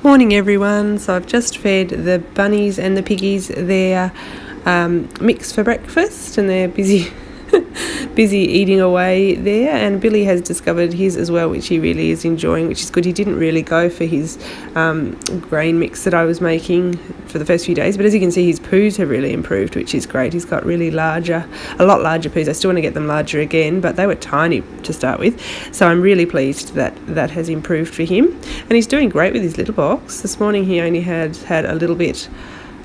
Morning everyone. So I've just fed the bunnies and the piggies their mix for breakfast, and they're busy eating away there, and Billy has discovered his as well, which he really is enjoying, which is good. He didn't really go for his grain mix that I was making for the first few days, but as you can see, his poos have really improved, which is great. He's got a lot larger poos. I still want to get them larger again, but they were tiny to start with, so I'm really pleased that that has improved for him, and he's doing great with his litter box. This morning he only had a little bit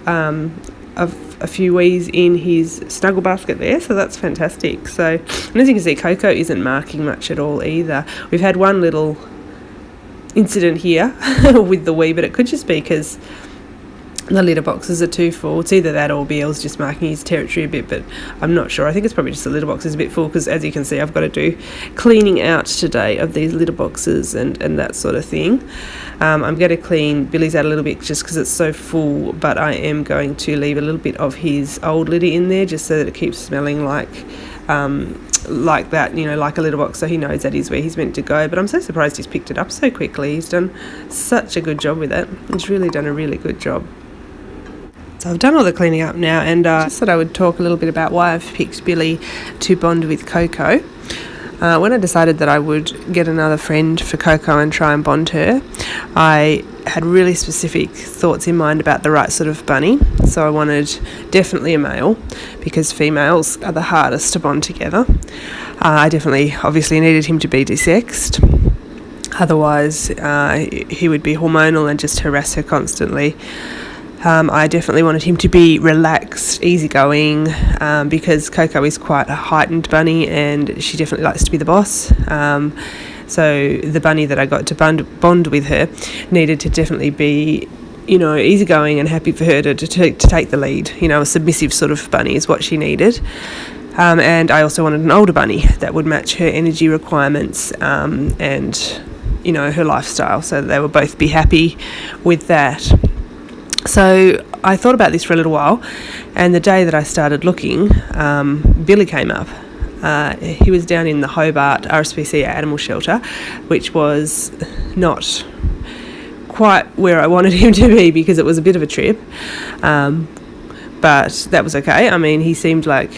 of a few wees in his snuggle basket there, so that's fantastic. So, and as you can see, Coco isn't marking much at all either. We've had one little incident here with the wee, but it could just be because the litter boxes are too full. It's either that or Beale's just marking his territory a bit, but I'm not sure. I think it's probably just the litter box is a bit full, because as you can see, I've got to do cleaning out today of these litter boxes and that sort of thing. I'm going to clean Billy's out a little bit just because it's so full, but I am going to leave a little bit of his old litter in there just so that it keeps smelling like that, like a litter box, so he knows that is where he's meant to go. But I'm so surprised he's picked it up so quickly. He's done such a good job with it. He's really done a really good job. So I've done all the cleaning up now, and just thought I would talk a little bit about why I've picked Billy to bond with Coco. When I decided that I would get another friend for Coco and try and bond her, I had really specific thoughts in mind about the right sort of bunny. So I wanted definitely a male, because females are the hardest to bond together. I definitely obviously needed him to be desexed. Otherwise, he would be hormonal and just harass her constantly. I definitely wanted him to be relaxed, easygoing, because Coco is quite a heightened bunny and she definitely likes to be the boss. So the bunny that I got to bond with her needed to definitely be, easygoing and happy for her to take the lead. A submissive sort of bunny is what she needed. And I also wanted an older bunny that would match her energy requirements and, her lifestyle, so that they would both be happy with that. So I thought about this for a little while, and the day that I started looking, Billy came up. He was down in the Hobart RSPCA animal shelter, which was not quite where I wanted him to be because it was a bit of a trip, but that was okay. I mean, he seemed like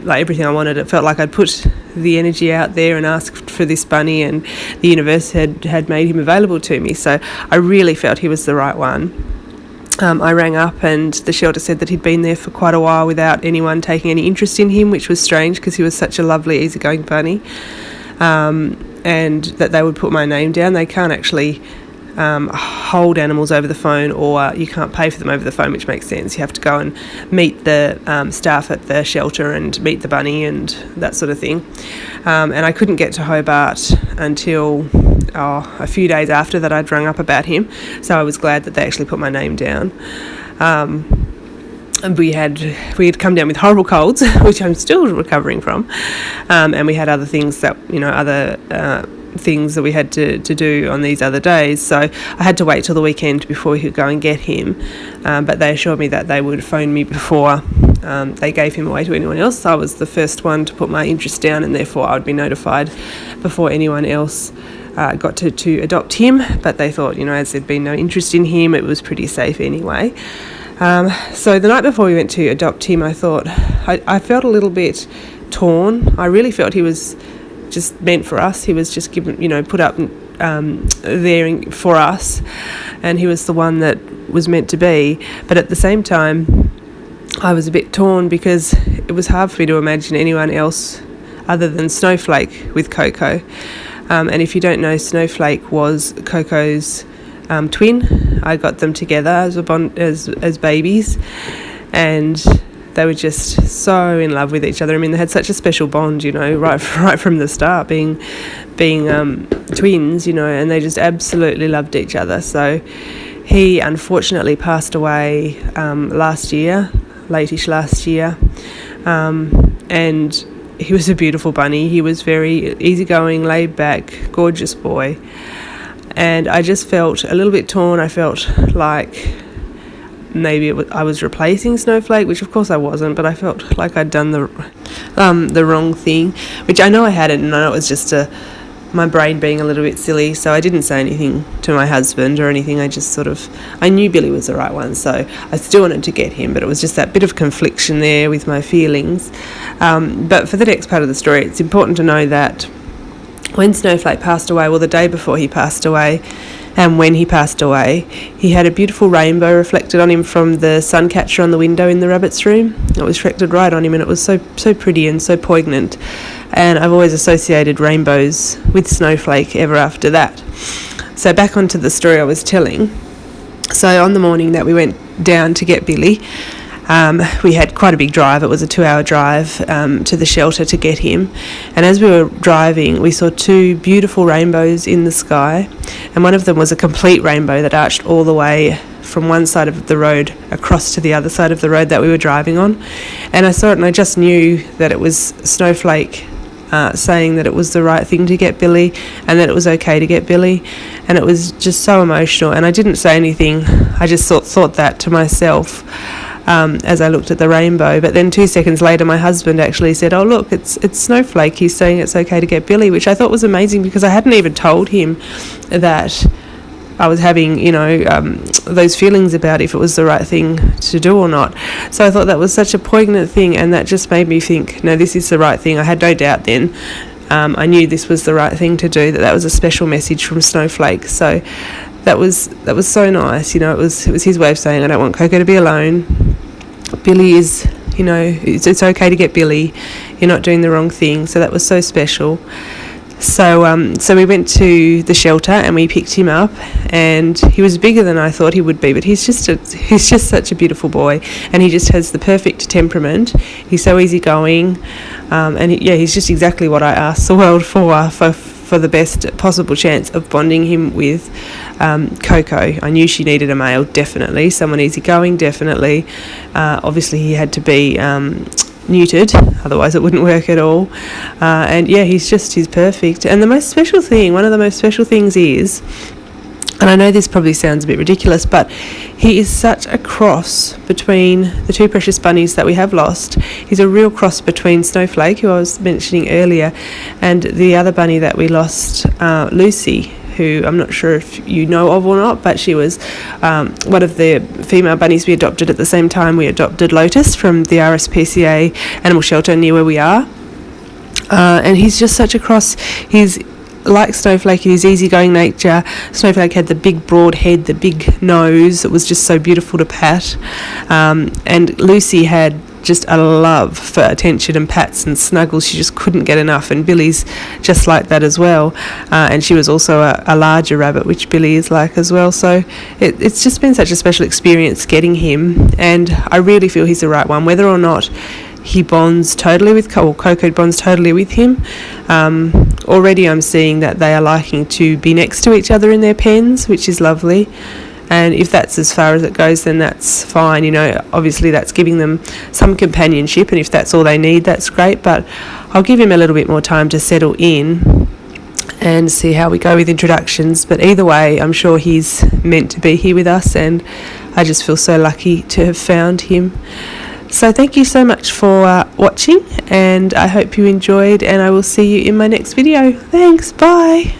everything I wanted. It felt like I'd put the energy out there and asked for this bunny, and the universe had made him available to me, so I really felt he was the right one. I rang up and the shelter said that he'd been there for quite a while without anyone taking any interest in him, which was strange because he was such a lovely, easygoing bunny, and that they would put my name down. They can't actually hold animals over the phone, or you can't pay for them over the phone, which makes sense. You have to go and meet the staff at the shelter and meet the bunny and that sort of thing. And I couldn't get to Hobart until a few days after that I'd rung up about him, so I was glad that they actually put my name down. And we had come down with horrible colds, which I'm still recovering from, and we had other things that things that we had to do on these other days, so I had to wait till the weekend before we could go and get him, but they assured me that they would phone me before they gave him away to anyone else. So I was the first one to put my interest down, and therefore I would be notified before anyone else got to adopt him, but they thought, as there'd been no interest in him, it was pretty safe anyway. So the night before we went to adopt him, I thought, I felt a little bit torn. I really felt he was just meant for us. He was just given, put up there for us, and he was the one that was meant to be. But at the same time, I was a bit torn because it was hard for me to imagine anyone else other than Snowflake with Coco. And if you don't know, Snowflake was Coco's twin. I got them together as babies, and they were just so in love with each other. I mean, they had such a special bond, right from the start, being twins, and they just absolutely loved each other. So he unfortunately passed away late-ish last year, and he was a beautiful bunny. He was very easygoing, laid back, gorgeous boy. And I just felt a little bit torn. I felt like maybe I was replacing Snowflake, which of course I wasn't, but I felt like I'd done the wrong thing, which I know I hadn't, and I know it was just a my brain being a little bit silly, so I didn't say anything to my husband or anything. I just I knew Billy was the right one, so I still wanted to get him, but it was just that bit of confliction there with my feelings. But for the next part of the story, it's important to know that when Snowflake passed away, well, the day before he passed away, and when he passed away, he had a beautiful rainbow reflected on him from the sun catcher on the window in the rabbit's room. It was reflected right on him, and it was so pretty and so poignant. And I've always associated rainbows with Snowflake ever after that. So back onto the story I was telling. So on the morning that we went down to get Billy, we had quite a big drive. It was a 2-hour drive to the shelter to get him. And as we were driving, we saw 2 beautiful rainbows in the sky. And one of them was a complete rainbow that arched all the way from one side of the road across to the other side of the road that we were driving on. And I saw it and I just knew that it was Snowflake saying that it was the right thing to get Billy and that it was okay to get Billy. And it was just so emotional. And I didn't say anything. I just thought that to myself. As I looked at the rainbow. But then 2 seconds later, my husband actually said, "Oh, look, it's Snowflake. He's saying it's okay to get Billy," which I thought was amazing because I hadn't even told him that I was having, those feelings about if it was the right thing to do or not. So I thought that was such a poignant thing, and that just made me think, no, this is the right thing. I had no doubt then. I knew this was the right thing to do, that was a special message from Snowflake. So that was so nice. It was his way of saying, I don't want Coco to be alone. Billy is, it's okay to get Billy. You're not doing the wrong thing. So that was so special. So we went to the shelter and we picked him up, and he was bigger than I thought he would be, but he's just such a beautiful boy, and he just has the perfect temperament. He's so easygoing, and he's just exactly what I asked the world for the best possible chance of bonding him with Coco. I knew she needed a male, definitely, someone easygoing, definitely. Obviously he had to be neutered, otherwise it wouldn't work at all. He's perfect. And one of the most special things is, and I know this probably sounds a bit ridiculous, but he is such a cross between the 2 precious bunnies that we have lost. He's a real cross between Snowflake, who I was mentioning earlier, and the other bunny that we lost, Lucy, who I'm not sure if you know of or not, but she was one of the female bunnies we adopted at the same time we adopted Lotus from the RSPCA animal shelter near where we are. And he's just such a cross. He's like Snowflake in his easygoing nature. Snowflake had the big broad head, the big nose. It was just so beautiful to pat. And Lucy had just a love for attention and pats and snuggles. She just couldn't get enough, and Billy's just like that as well. And she was also a larger rabbit, which Billy is like as well. So it's just been such a special experience getting him, and I really feel he's the right one, whether or not he bonds totally with Coco bonds totally with him. Already I'm seeing that they are liking to be next to each other in their pens, which is lovely. And if that's as far as it goes, then that's fine. Obviously that's giving them some companionship, and if that's all they need, that's great. But I'll give him a little bit more time to settle in and see how we go with introductions. But either way, I'm sure he's meant to be here with us, and I just feel so lucky to have found him. So thank you so much for watching, and I hope you enjoyed, and I will see you in my next video. Thanks, bye.